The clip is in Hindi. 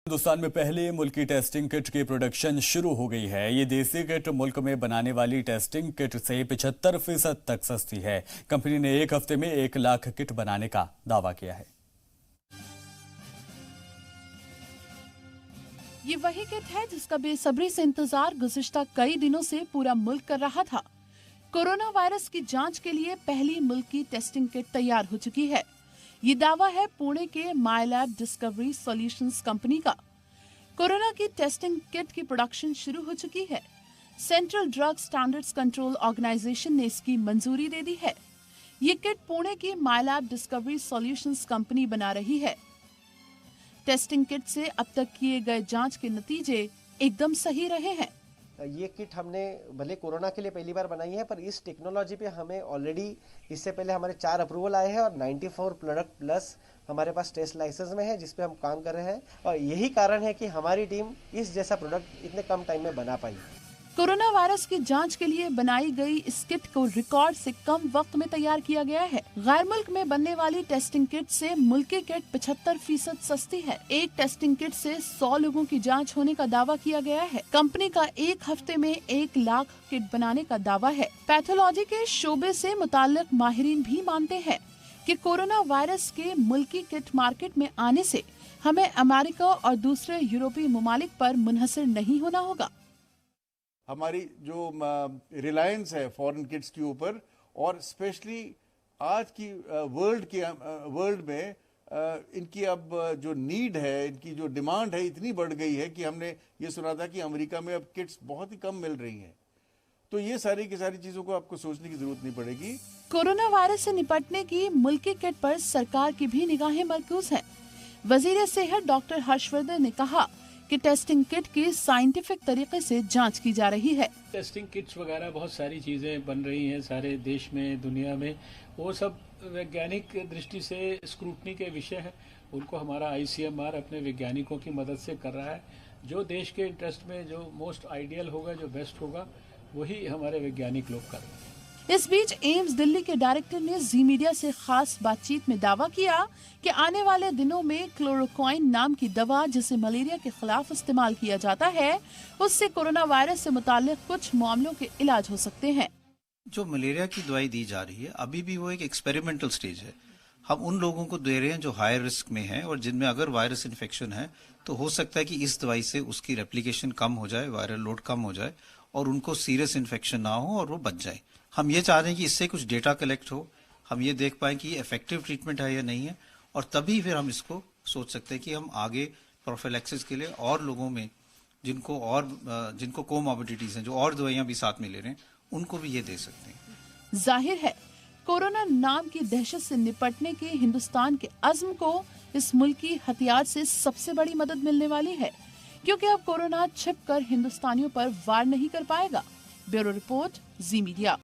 हिंदुस्तान में पहले मुल्की टेस्टिंग किट की प्रोडक्शन शुरू हो गई है। ये देसी किट मुल्क में बनाने वाली टेस्टिंग किट से 75% तक सस्ती है। कंपनी ने एक हफ्ते में 1 लाख किट बनाने का दावा किया है। ये वही किट है जिसका बेसब्री से इंतजार गुज़िश्ता कई दिनों से पूरा मुल्क कर रहा था। कोरोना वायरस की जांच के लिए पहली मुल्की टेस्टिंग किट तैयार हो चुकी है। ये दावा है पुणे के माइलैब डिस्कवरी सॉल्यूशंस कंपनी का। कोरोना की टेस्टिंग किट की प्रोडक्शन शुरू हो चुकी है। Central Drug Standards Control Organisation ने इसकी मंजूरी दे दी है। ये किट पुणे की माइलैब डिस्कवरी सॉल्यूशंस कंपनी बना रही है। टेस्टिंग किट से अब तक किए गए जांच के नतीजे एकदम सही रहे हैं। ये किट हमने भले कोरोना के लिए पहली बार बनाई है, पर इस टेक्नोलॉजी पे हमें ऑलरेडी इससे पहले हमारे 4 अप्रूवल आए हैं और 94 प्रोडक्ट प्लस हमारे पास टेस्ट लाइसेंस में है, जिस पे हम काम कर रहे हैं। और यही कारण है कि हमारी टीम इस जैसा प्रोडक्ट इतने कम टाइम में बना पाई। कोरोना वायरस की जांच के लिए बनाई गई इस किट को रिकॉर्ड से कम वक्त में तैयार किया गया है। गैर मुल्क में बनने वाली टेस्टिंग किट से मुल्की किट 75% सस्ती है। एक टेस्टिंग किट से 100 लोगों की जांच होने का दावा किया गया है। कंपनी का एक हफ्ते में 1 लाख किट बनाने का दावा है। पैथोलॉजी के शोबे से मुताल्लिक माहिरीन भी मानते हैं कि कोरोना वायरस के मुल्की किट मार्केट में आने से हमें अमेरिका और दूसरे यूरोपीय ममालिक पर मुनहसर नहीं होना होगा। हमारी जो रिलायंस है फॉरेन किट्स के ऊपर, और स्पेशली आज की वर्ल्ड में इनकी अब जो नीड है, इनकी जो डिमांड है इतनी बढ़ गई है कि हमने ये सुना था कि अमेरिका में अब किट्स बहुत ही कम मिल रही हैं। तो ये सारी की सारी चीजों को आपको सोचने की जरूरत नहीं पड़ेगी। कोरोना वायरस से निपटने की मुल्की किट पर सरकार की भी निगाहें मरकूज हैं। वजीर सेहत डॉक्टर हर्षवर्धन ने कहा कि टेस्टिंग किट की साइंटिफिक तरीके से जांच की जा रही है। टेस्टिंग किट्स वगैरह बहुत सारी चीजें बन रही हैं सारे देश में, दुनिया में। वो सब वैज्ञानिक दृष्टि से स्क्रूटनी के विषय है। उनको हमारा ICMR अपने वैज्ञानिकों की मदद से कर रहा है। जो देश के इंटरेस्ट में जो मोस्ट आइडियल होगा, जो बेस्ट होगा, वही हमारे वैज्ञानिक लोग कर रहे हैं। इस बीच एम्स दिल्ली के डायरेक्टर ने जी मीडिया से खास बातचीत में दावा किया कि आने वाले दिनों में क्लोरोक्वाइन नाम की दवा, जिसे मलेरिया के खिलाफ इस्तेमाल किया जाता है, उससे कोरोना वायरस से मुताल्लिक कुछ मामलों के इलाज हो सकते हैं। जो मलेरिया की दवाई दी जा रही है अभी भी वो एक एक्सपेरिमेंटल स्टेज है। हम उन लोगों को दे रहे हैं जो हाई रिस्क में है और जिनमें अगर वायरस इन्फेक्शन है तो हो सकता है कि इस दवाई से उसकी रेप्लिकेशन कम हो जाए, वायरल लोड कम हो जाए और उनको सीरियस इन्फेक्शन ना हो और वो बच जाए। हम ये चाह रहे हैं कि इससे कुछ डेटा कलेक्ट हो, हम ये देख पाएं कि ये इफेक्टिव ट्रीटमेंट है या नहीं है, और तभी फिर हम इसको सोच सकते हैं कि हम आगे प्रोफिलैक्सिस के लिए और लोगों में जिनको कोमॉर्बिडिटीज हैं, जो और दवाइयां भी साथ में ले रहे हैं, उनको भी ये दे सकते हैं। जाहिर है कोरोना नाम की दहशत से निपटने के हिंदुस्तान के अज़्म को इस मुल्की हथियार से सबसे बड़ी मदद मिलने वाली है, क्योंकि अब कोरोना छिपकर हिंदुस्तानियों पर वार नहीं कर पाएगा। ब्यूरो रिपोर्ट, जी मीडिया।